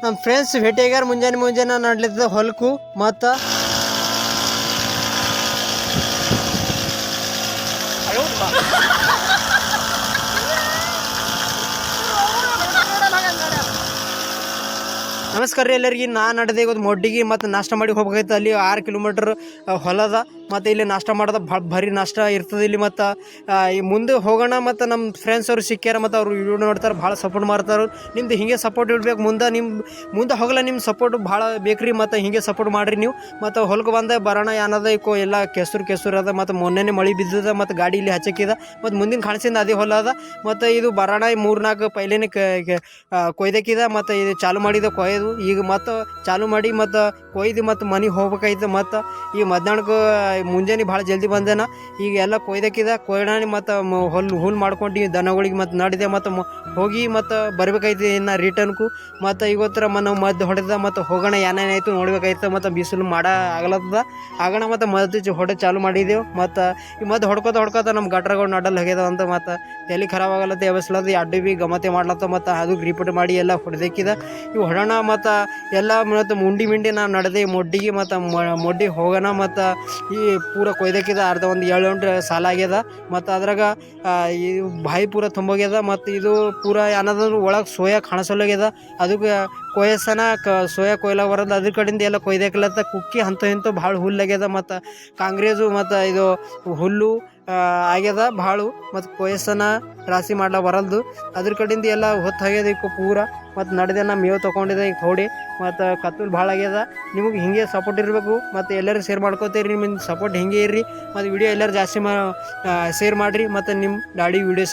ನಮ್ಮ ಫ್ರೆಂಡ್ಸ್ ಭೇಟಿಯಾಗ್ಯಾರ ಮುಂಜಾನೆ ನಡ್ಲಿದ್ದ ಹೊಲಕ್ಕೂ ಮತ್ತು ನಮಸ್ಕಾರ ರೀ ಎಲ್ಲರಿಗೆ. ನಾನು ನಡೆದೆ ಇವತ್ತು ಮೊಡ್ಡಿಗೆ ಮತ್ತು ನಾಷ್ಟ ಮಾಡಿ ಹೋಗ್ಬೇಕಾಯ್ತು. ಅಲ್ಲಿ 6 ಕಿಲೋಮೀಟ್ರ್ ಹೊಲದ ಮತ್ತು ಇಲ್ಲಿ ನಾಷ್ಟ ಮಾಡೋದು ಭಾರಿ ನಾಷ್ಟ ಇರ್ತದೆ ಇಲ್ಲಿ. ಮತ್ತು ಈ ಮುಂದೆ ಹೋಗೋಣ. ಮತ್ತು ನಮ್ಮ ಫ್ರೆಂಡ್ಸ್ ಅವ್ರು ಸಿಕ್ಕ್ಯಾರ ಮತ್ತು ಅವ್ರು ವಿಡಿಯೋ ನೋಡ್ತಾರೆ, ಭಾಳ ಸಪೋರ್ಟ್ ಮಾಡ್ತಾರೆ. ನಿಮ್ದು ಹೀಗೆ ಸಪೋರ್ಟ್ ಇಡ್ಬೇಕು. ಮುಂದೆ ಹೋಗಲ್ಲ ನಿಮ್ಮ ಸಪೋರ್ಟ್ ಭಾಳ ಬೇಕ್ರಿ. ಮತ್ತು ಹೀಗೆ ಸಪೋರ್ಟ್ ಮಾಡಿರಿ ನೀವು. ಮತ್ತು ಹೊಲಕ್ಕೆ ಬಂದೆ ಬರೋಣ ಏನದ ಎಲ್ಲ ಕೆಸರು ಅದ. ಮತ್ತು ಮೊನ್ನೆ ಮಳೆ ಬಿದ್ದದ ಮತ್ತು ಗಾಡಿ ಇಲ್ಲಿ ಹಚ್ಚಕ್ಕಿದ. ಮತ್ತು ಮುಂದಿನ ಕಾಣಿಸಿಂದ ಅದೇ ಹೊಲ ಅದ. ಮತ್ತು ಇದು ಬರೋಣ 3-4 ಪೈಲೇನೆ ಕೊಯ್ದಕ್ಕಿದ. ಮತ್ತು ಇದು ಚಾಲು ಮಾಡಿದ ಕೊಯ್ದು ಈಗ ಮತ್ತು ಚಾಲು ಮಾಡಿ ಮತ್ತು ಕೊಯ್ದು ಮತ್ತು ಮನೆಗೆ ಹೋಗ್ಬೇಕಾಯ್ತು. ಮತ್ತು ಈಗ ಮಧ್ಯಾಹ್ನಕ್ಕೆ ಮುಂಜಾನೆ ಭಾಳ ಜಲ್ದಿ ಬಂದೇನ. ಈಗ ಎಲ್ಲ ಕೊಯ್ದಕ್ಕಿದ ಮತ್ತು ಹುಲ್ ಮಾಡ್ಕೊಂಡು ದನಗಳಿಗೆ ಮತ್ತು ನಡೆದೆ ಮತ್ತು ಹೋಗಿ ಮತ್ತು ಬರ್ಬೇಕಾಯ್ತು ಇನ್ನು ರಿಟರ್ನ್ಕು. ಮತ್ತು ಇವತ್ತರ ನಾವು ಮದ್ದು ಹೊಡೆದ ಮತ್ತು ಹೋಗೋಣ ಏನೇನಾಯ್ತು ನೋಡ್ಬೇಕಾಯ್ತು. ಮತ್ತು ಬಿಸಿಲು ಆಗಲತ್ತದ ಆಗೋಣ. ಮತ್ತು ಮದ್ದು ಹೊಡೆ ಚಾಲು ಮಾಡಿದೆವು. ಮತ್ತು ಈ ಮದ್ದು ಹೊಡ್ಕೋತ ನಮ್ಮ ಗಟ್ರಗಳು ನಡಲ್ ಹೋಗ್ಯದ ಅಂತ. ಮತ್ತು ತಲೆ ಖರಾಬ್ ಆಗಲತ್ತ ಎಬಸ್ಲದ ಅಡ್ಡು ಭೀ ಗಮತೆ ಮಾಡ್ಲತ್ತ. ಮತ್ತು ಅದು ರಿಪೋರ್ಟ್ ಮಾಡಿ ಎಲ್ಲ ಹೊಡೆದಕ್ಕಿದ. ಇವು ಹೊಡೋಣ ಮತ್ತು ಎಲ್ಲ ಮತ್ತು ಮುಂಡಿ ನಾವು ನಡೆದೆ ಮೊಡ್ಡಿಗೆ. ಮತ್ತು ಮೊಡ್ಡಿಗೆ ಹೋಗೋಣ. ಮತ್ತು ಈ ಪೂರ ಕೊಯ್ದಕ್ಕಿದ ಅರ್ಧ ಒಂದು 7 ಸಾಲ ಆಗ್ಯದ. ಮತ್ತು ಅದ್ರಾಗ ಈ ಬಾಯಿ ಪೂರ ತುಂಬೋಗ್ಯದ. ಮತ್ತು ಇದು ಪೂರ ಏನದಂದ್ರೆ ಒಳಗೆ ಸೋಯಾ ಕಾಣಿಸೋಲಾಗ್ಯದ. ಅದಕ್ಕೆ ಕೊಯ್ಸನ ಸೋಯಾ ಕೊಯ್ಲಾಗ ಬರೋದು ಅದ್ರ ಕಡೆಯಿಂದ ಎಲ್ಲ ಕೊಯ್ದಕ್ಲತ್ತ. ಕುಕ್ಕಿ ಇಂಥ ಭಾಳ ಹುಲ್ಲಾಗ್ಯದ. ಮತ್ತು ಕಾಂಗ್ರೇಜು ಮತ್ತು ಇದು ಹುಲ್ಲು ಆಗ್ಯದ ಭಾಳು. ಮತ್ತು ಕೊಯ್ಸನ ರಾಶಿ ಮಾಡ್ಲಾಕ ಬರಲ್ದು. ಅದ್ರ ಕಡೆಯಿಂದ ಎಲ್ಲ ಹೊತ್ತಾಗ್ಯದ ಈಗ ಪೂರ. ಮತ್ತು ನಡೆದೆ ನಾ ಮೇವು ತೊಗೊಂಡಿದ್ದೆ ಈಗ ಥೋಡಿ. ಮತ್ತು ಕತ್ತಲು ಭಾಳ ಆಗ್ಯದ. ನಿಮಗೆ ಹಿಂಗೆ ಸಪೋರ್ಟ್ ಇರಬೇಕು. ಮತ್ತು ಎಲ್ಲರೂ ಶೇರ್ ಮಾಡ್ಕೋತೀರಿ. ನಿಮ್ಮ ಸಪೋರ್ಟ್ ಹಿಂಗೆ ಇರ್ರಿ. ಮತ್ತು ವಿಡಿಯೋ ಎಲ್ಲರೂ ಜಾಸ್ತಿ ಶೇರ್ ಮಾಡಿರಿ. ಮತ್ತು ನಿಮ್ಮ ಗಾಡಿ ವಿಡಿಯೋ